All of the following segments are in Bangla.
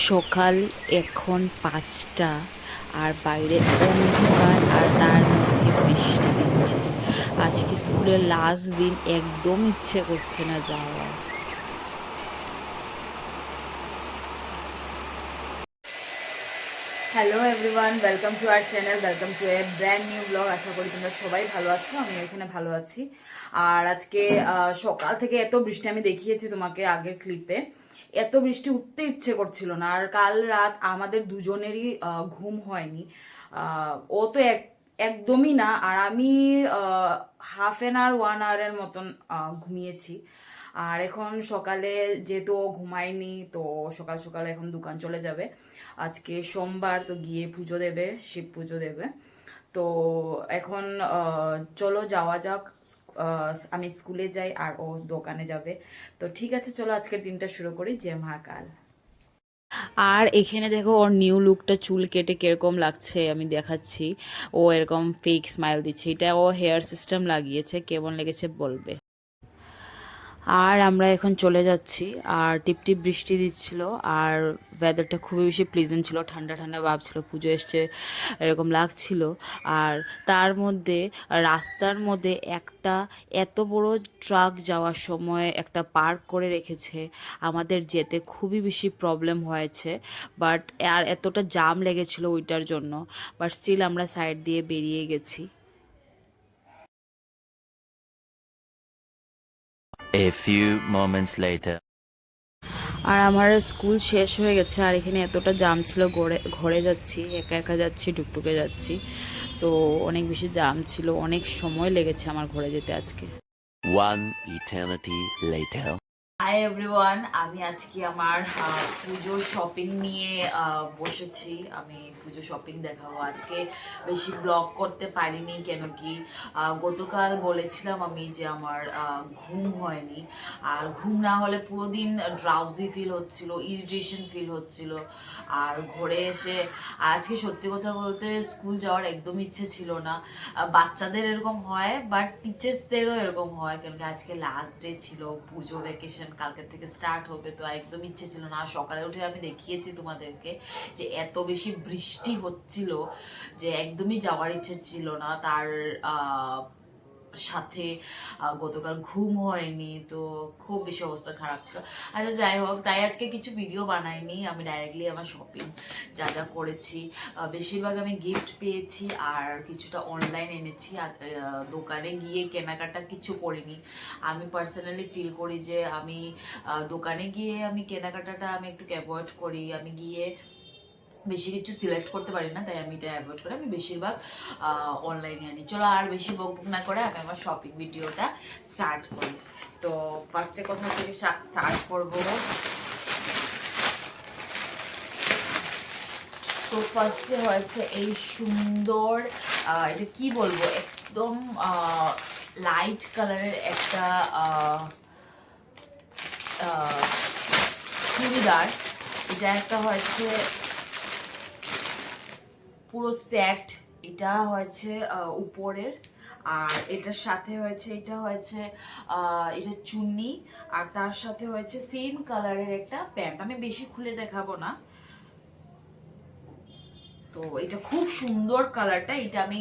সকাল এখন ৫টা আর বাইরে অন্ধকার আর তার মধ্যে বৃষ্টি দিচ্ছে। আজকে স্কুলের লাস্ট দিন, একদম ইচ্ছে করছে না যাওয়ার। Hello everyone, welcome to our channel, welcome to a brand new blog. আশা করি তোমরা সবাই ভালো আছো, আমি এখানে ভালো আছি। আর আজকে সকাল থেকে এত বৃষ্টি, আমি দেখিয়েছি তোমাকে আগের ক্লিপে, এত বৃষ্টি উঠতে ইচ্ছে করছিল না। আর কাল রাত আমাদের দুজনেরই ঘুম হয়নি। ও তো একদমই না, আর আমি হাফ অ্যান আওয়ার 1 আওয়ারের মতন ঘুমিয়েছি। আর এখন সকালে যেহেতু ও ঘুমায়নি, তো সকাল সকাল এখন দোকান চলে যাবে। আজকে সোমবার, তো গিয়ে পুজো দেবে, শিব পুজো দেবে। তো এখন চলো যাওয়া যাক। আমি স্কুলে যাই আর ও দোকানে যাবে। তো ঠিক আছে, চলো আজকের দিনটা শুরু করি। জয় মহাকাল। আর এখানে দেখো ওর নিউ লুকটা, চুল কেটে কিরকম লাগছে আমি দেখাচ্ছি। ও এরকম ফেক স্মাইল দিচ্ছে, এটা ও হেয়ার সিস্টেম লাগিয়েছে, কেমন লেগেছে বলবে। আর আমরা এখন চলে যাচ্ছি। আর টিপটিপ বৃষ্টি দিচ্ছিল, আর ওয়েদারটা খুবই বেশি প্লিজেন্ট ছিল, ঠান্ডা ঠান্ডা ভাব ছিল, পুজো এসছে এরকম লাগছিল। আর তার মধ্যে রাস্তার মধ্যে একটা এত বড় ট্রাক যাওয়ার সময় একটা পার্ক করে রেখেছে, আমাদের যেতে খুবই বেশি প্রবলেম হয়েছে। বাট আর এতটা জাম লেগেছিল ওইটার জন্য, বাট স্টিল আমরা সাইড দিয়ে বেরিয়ে গেছি। A few moments later. আর আমার স্কুল শেষ হয়ে গেছে, আর এখানে এতটা জাম ছিল, ঘরে ঘরে যাচ্ছি, একা একা যাচ্ছি, টুকটুকে যাচ্ছি। তো অনেক বেশি জাম ছিল, অনেক সময় লেগেছে আমার ঘরে যেতে আজকে। One eternity later. Hi everyone, আমি আজকে আমার পুজো শপিং নিয়ে বসেছি। আমি পুজো শপিং দেখাবো আজকে। বেশি ব্লগ করতে পারিনি, কেন কি গতকাল বলেছিলাম আমি যে আমার ঘুম হয়নি। আর ঘুম না হলে পুরো দিন ড্রাউজি ফিল হচ্ছিল, ইরিটেশন ফিল হচ্ছিল। আর ঘরে এসে আজকে সত্যি কথা বলতে স্কুল যাওয়ার একদম ইচ্ছে ছিল না। বাচ্চাদের এরকম হয়, বাট টিচার্সদেরও এরকম হয়, কারণ কি আজকে লাস্ট ডে ছিল, পুজো ভ্যাকেশন কালকে থেকে স্টার্ট হবে, তো একদম ইচ্ছে ছিল না। সকালে উঠে আমি দেখিয়েছি তোমাদেরকে যে এত বেশি বৃষ্টি হচ্ছিল যে একদমই যাওয়ার ইচ্ছে ছিল না। তার সাথে গতকাল ঘুম হয়নি, তো খুব বেশি অবস্থা খারাপ ছিল। আচ্ছা যাই হোক, তাই আজকে কিছু ভিডিও বানাইনি, আমি ডাইরেক্টলি আমার শপিং যা যা করেছি, বেশিরভাগ আমি গিফট পেয়েছি আর কিছুটা অনলাইন এনেছি। আর দোকানে গিয়ে কেনাকাটা কিছু করিনি। আমি পার্সোনালি ফিল করি যে আমি দোকানে গিয়ে আমি কেনাকাটাটা আমি একটু অ্যাভয়েড করি। আমি গিয়ে বেশি কিছু সিলেক্ট করতে পারি না, তাই আমি এটা অ্যাভয়েড করে আমি বেশিরভাগ অনলাইনে আনি। চলো আর বেশি বকবক না করে আমি আমার শপিং ভিডিওটা স্টার্ট করি। তো ফার্স্টে কোথা থেকে স্টার্ট করবো? তো ফার্স্টে হয়েছে এই সুন্দর, এটা কি বলবো, একদম লাইট কালারের একটা চুড়িদার। এটা একটা হয়েছে পুরো সেট, এটা হয়েছে উপরের। আর এটার সাথে হয়েছে, এটা হয়েছে এটা চুন্নি, আর তার সাথে হয়েছে সেম কালারের একটা প্যান্ট। আমি বেশি খুলে দেখাবো না। তো এটা খুব সুন্দর কালারটা, এটা আমি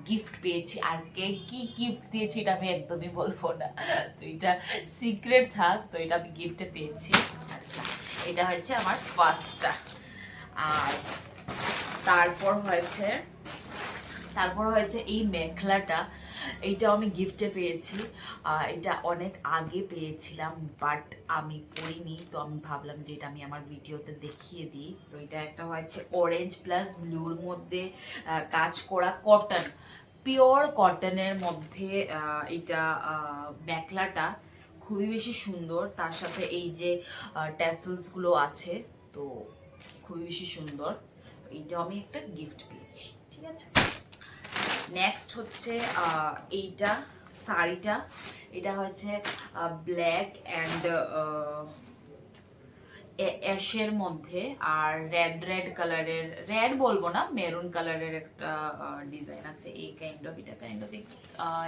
গিফট পেয়েছি। আর কে কি গিফট দিয়েছি এটা আমি একদমই বলবো না, তো এটা সিক্রেট থাক। তো এটা আমি গিফটে পেয়েছি। আচ্ছা, এটা হচ্ছে আমার ফার্স্টটা। আর তারপর হয়েছে এই মেখলাটা, এইটাও আমি গিফটে পেয়েছি। এটা অনেক আগে পেয়েছিলাম, বাট আমি পরিনি, তো আমি ভাবলাম যে এটা আমি আমার ভিডিওতে দেখিয়ে দিই। তো এটা একটা হয়েছে অরেঞ্জ প্লাস ব্লুর মধ্যে কাজ করা কটন, পিওর কটনের মধ্যে এটা মেখলাটা খুবই বেশি সুন্দর। তার সাথে এই যে ট্যাসেলসগুলো আছে, তো খুবই বেশি সুন্দর। এইটা আমি একটা গিফট পেয়েছি, ঠিক আছে। নেক্সট হচ্ছে এইটা শাড়িটা, এটা হচ্ছে ব্ল্যাক অ্যান্ড অ্যাশের মধ্যে, আর রেড রেড কালারের, রেড বলবো না, মেরুন কালারের একটা ডিজাইন আছে। এই কাইন্ড অফ, এটা কাইন্ড অফ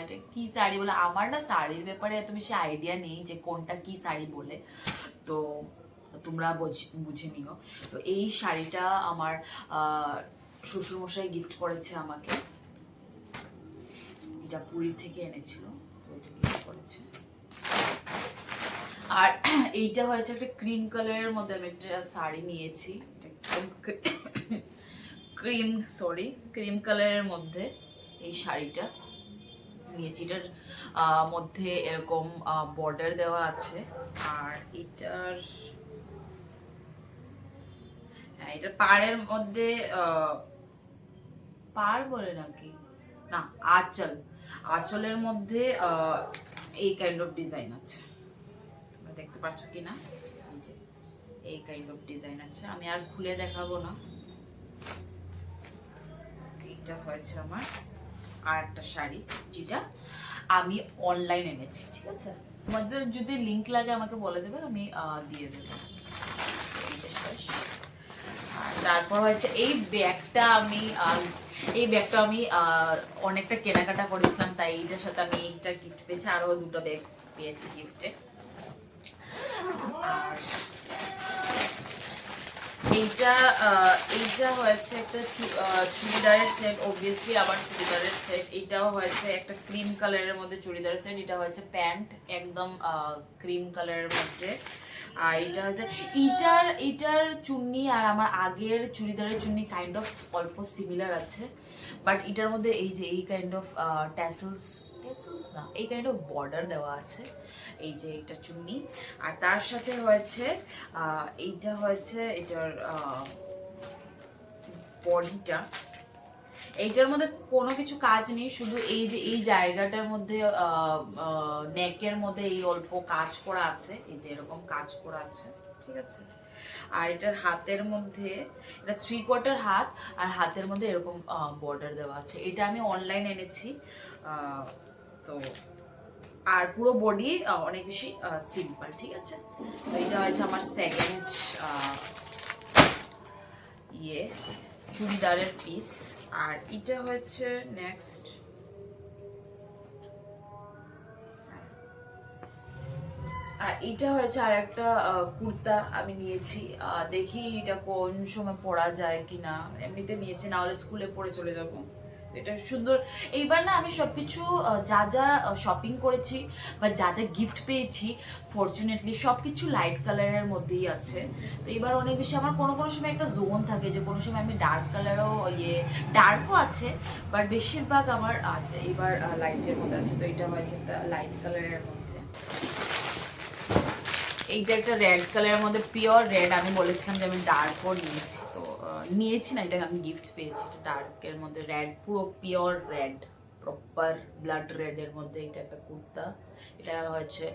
এটা কি শাড়ি বলে, আমার না শাড়ির ব্যাপারে এত বেশি আইডিয়া নেই যে কোনটা কি শাড়ি বলে। তো তোমরা বুঝে নিও। তো এই শাড়িটা আমার শ্বশুরমশাই গিফট করেছে আমাকে, এটা পুরী থেকে এনেছিল, তো এটা গিফট করেছে। আর এইটা হয়েছে একটা ক্রিম কালারের মধ্যে আমি একটা শাড়ি নিয়েছি, ক্রিম কালারের মধ্যে এই শাড়িটা নিয়েছি। এটার মধ্যে এরকম বর্ডার দেওয়া আছে। আর এটার পাড়ের মধ্যে পাড় বলে নাকি না, আঁচলের মধ্যে এই কাইন্ড অফ ডিজাইন আছে, তোমরা দেখতে পাচ্ছ কিনা, এই যে এই কাইন্ড অফ ডিজাইন আছে। আমি আর খুলে দেখাবো না। এইটা হয়েছে আমার আর একটা শাড়ি, যেটা আমি অনলাইন এনেছি, ঠিক আছে? তোমাদের যদি লিংক লাগে আমাকে বলে দেবে, আমি দিয়ে দেবো। এইটা শেষ। তারপর হচ্ছে এই ব্যাগটা আমি অনেকটা কেনাকাটা করেছিলাম, তাই এইটার সাথে আমি এইটা গিফট পেয়েছি, আরো দুটো ব্যাগ পেয়েছি গিফটে। আর এইটা হয়েছে একটা চুড়িদারের সেট, অবভিয়াসলি আবার চুড়িদারের সেট। এইটাও হয়েছে একটা ক্রিম কালারের মধ্যে চুড়িদারের সেট। এটা হয়েছে প্যান্ট একদম ক্রিম কালারের মধ্যে। আর এটা হচ্ছে এটার চুন্নি আর আমার আগের চুড়িদারের চুন্নি কাইন্ড অফ অল্প সিমিলার আছে, বাট এটার মধ্যে এই যে এই কাইন্ড অফ ট্যাসেলস না, এই কাইন্ড অফ বর্ডার দেওয়া আছে। এই যে এটা চুন্নি, আর তার সাথে হয়েছে এইটা হয়েছে এটার বডিটা। এইটার মধ্যে কোনো কিছু কাজ নেই, শুধু এই যে এই জায়গাটার মধ্যে নেকের মধ্যে এই অল্প কাজ করা আছে, এই যে এরকম কাজ করা আছে, ঠিক আছে? আর এটার হাতের মধ্যে, এটা 3/4 হাত, আর হাতের মধ্যে এরকম বর্ডার দেওয়া আছে। এটা আমি অনলাইন এনেছি। তো আর পুরো বডি অনেক বেশি সিম্পল, ঠিক আছে? তো এটা হয়েছে আমার সেকেন্ড চুড়িদারের পিস। আর এটা হয়েছে নেক্সট, আর এটা হয়েছে আর একটা কুর্তা আমি নিয়েছি। দেখি এটা কোন সময় পরা যায় কিনা, এমনিতে নিয়েছি, না হলে স্কুলে পরে চলে যাবো। এটা সুন্দর। এইবার না আমি সবকিছু যা যা শপিং করেছি বা যা যা গিফট পেয়েছি, ফরচুনেটলি সবকিছু লাইট কালারের মধ্যেই আছে। তো এবার অনেক বেশি আমার কোনো কোনো সময় একটা জোন থাকে যে কোনো সময় আমি ডার্ক কালারও ডার্কও আছে, বাট বেশিরভাগ আমার আছে এবার লাইটের মধ্যে আছে। তো এটা হয়েছে একটা লাইট কালারের মধ্যে। এইটা একটা রেড কালারের মধ্যে, পিওর রেড। আমি বলেছিলাম যে আমি ডার্কও নিয়েছি, তো নিয়েছি না, এটা আমি গিফট পেয়েছি। এটা ডার্কের মধ্যে রেড, পুরো pure red, proper blood red এর মধ্যে। এটা একটা কুর্তা, এটা হচ্ছে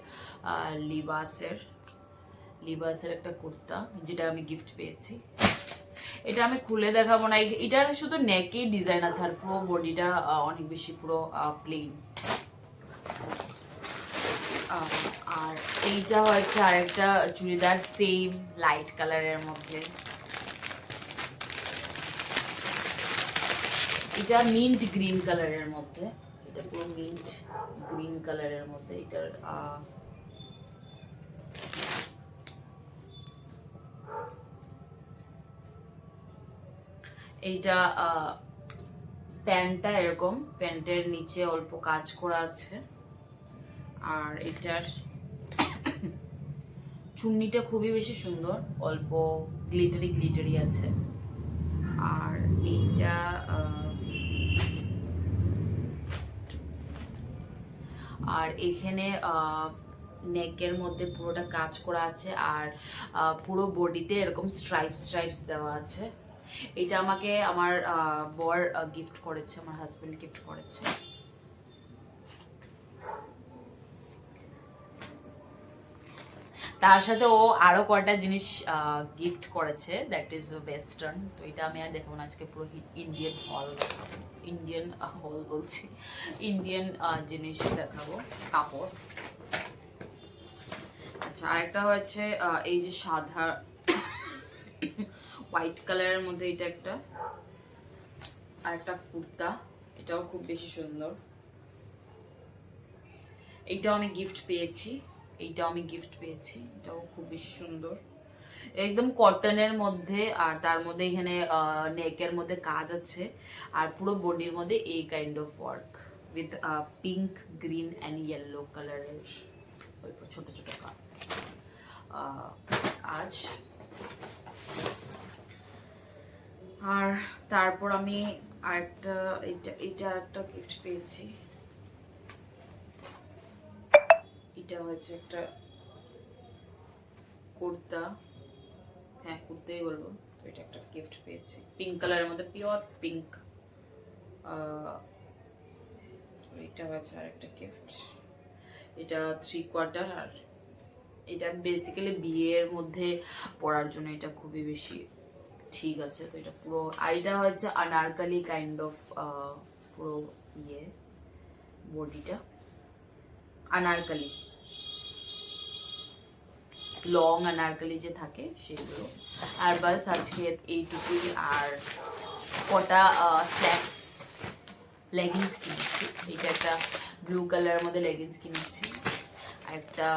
লিবাসের একটা কুর্তা, যেটা আমি গিফট পেয়েছি। এটা আমি খুলে দেখাবো না, এটার শুধু নেকেই ডিজাইন আছে, আর পুরো বডিটা অনেক বেশি পুরো প্লেন। আর এইটা হচ্ছে আরেকটা চুড়িদার, সেম লাইট কালারের মধ্যে। এটা মিন্ট গ্রিন কালারের মধ্যে, এটা পুরো মিন্ট গ্রিন কালারের মধ্যে। এটার এইটা প্যান্টটা এরকম, প্যান্টের নিচে অল্প কাজ করা আছে। আর এটার চুন্নিটা খুবই বেশি সুন্দর, অল্প গ্লিটারি আছে। আর এইটা এখানে নেকের মধ্যে পুরোটা কাজ করা আছে, আর পুরো বডিতে এরকম স্ট্রাইপস দেওয়া আছে। এটা আমাকে আমার বর গিফট করেছে, আমার হাজবেন্ড গিফট করেছে। তার সাথে ও আরো কয়টা জিনিস গিফট করেছে, দ্যাট ইজ ওয়েস্টার্ন। তো এটা আমি আর দেখাবো না, আজকে পুরো ইন্ডিয়ান জিনিস দেখাবো, কাপড়। আচ্ছা, আরেকটা হচ্ছে এই যে সাদা হোয়াইট কালারের মধ্যে এটা একটা, আরেকটা কুর্তা, এটাও খুব বেশি সুন্দর। এইটাও আমি গিফট পেয়েছি, এটাও খুব বেশি সুন্দর। একদম কটনের মধ্যে, আর তার মধ্যে এখানে নেকের মধ্যে কাজ আছে, আর পুরো বডির মধ্যে এই kind of work with pink, green and yellow কালারের ছোট ছোট কাজ। আর তারপর আমি আরেকটা এটা একটা গিফট পেয়েছি। এটা হচ্ছে একটা কুর্তা, হ্যাঁ কুর্তাই বলবো। তো এটা একটা গিফট পেয়েছি পিঙ্ক কালারের মধ্যে, পিওর পিঙ্ক। এটা হচ্ছে আর একটা গিফট, এটা 3/4। আর এটা বেসিক্যালি বিয়ের মধ্যে পরার জন্য এটা খুবই বেশি ঠিক আছে। তো এটা পুরো, আর এটা হচ্ছে আনারকলি কাইন্ড অফ পুরো ইয়ে বডিটা আনারকলি, লং আনারকলি যে থাকে সেগুলো। আর বাস আজকে এইটুকুই। আর কটা স্ল্যাক্স লেগিংস কিনেছি, এটা একটা ব্লু কালারের মধ্যে লেগিংস কিনেছি, একটা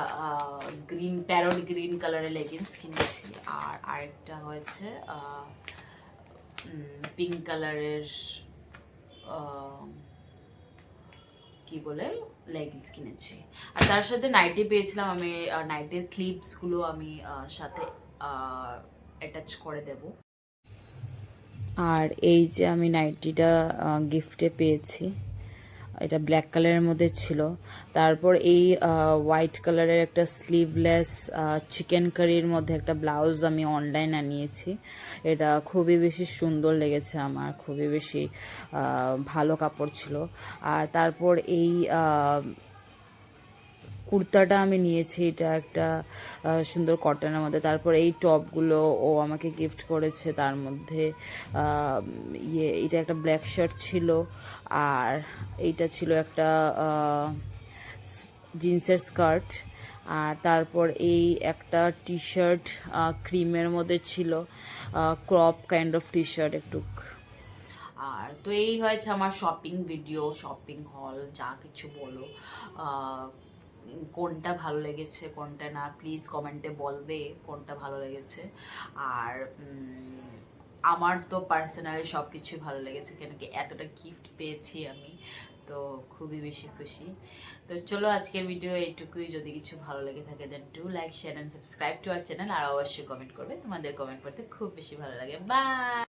গ্রিন প্যারট গ্রিন কালারের লেগিংস কিনেছি, আর আরেকটা হচ্ছে পিঙ্ক কালারের কি বলে লেগিংস কিনেছি। আর তার সাথে নাইটি পেয়েছিলাম আমি, নাইটির ক্লিপসগুলো আমি সাথে অ্যাটাচ করে দেব। আর এই যে আমি নাইটিটা গিফটে পেয়েছি, এটা ব্ল্যাক কালারের মধ্যে ছিল। তারপর এই হোয়াইট কালারের একটা স্লিভলেস চিকেন কারির মধ্যে একটা ব্লাউজ আমি অনলাইন আনিয়েছি। এটা খুবই বেশি সুন্দর লেগেছে আমার, খুবই বেশি ভালো কাপড় ছিল। আর তারপর এই কুর্তাটা আমি নিয়েছি, এটা একটা সুন্দর কটনের মধ্যে। তারপর এই টপগুলো ও আমাকে গিফট করেছে, তার মধ্যে এটা একটা ব্ল্যাক শার্ট ছিল, আর এইটা ছিল একটা জিন্সের স্কার্ট। আর তারপর এই একটা টি শার্ট ক্রিমের মধ্যে ছিল, crop kind of T shirt একটু। আর তো এই হয়েছে আমার শপিং ভিডিও, শপিং হল, যা কিছু বলো। কোনটা ভালো লেগেছে কোনটা না প্লিজ কমেন্টে বলবে কোনটা ভালো লেগেছে। আর আমার তো পার্সোনালি সব কিছুই ভালো লেগেছে, কেন কি এতটা গিফট পেয়েছি আমি, তো খুবই বেশি খুশি। তো চলো আজকের ভিডিও এইটুকুই। যদি কিছু ভালো লেগে থাকে then do like, share and subscribe to our channel. আর অবশ্যই কমেন্ট করবে, তোমাদের কমেন্ট করতে খুব বেশি ভালো লাগে। বাই।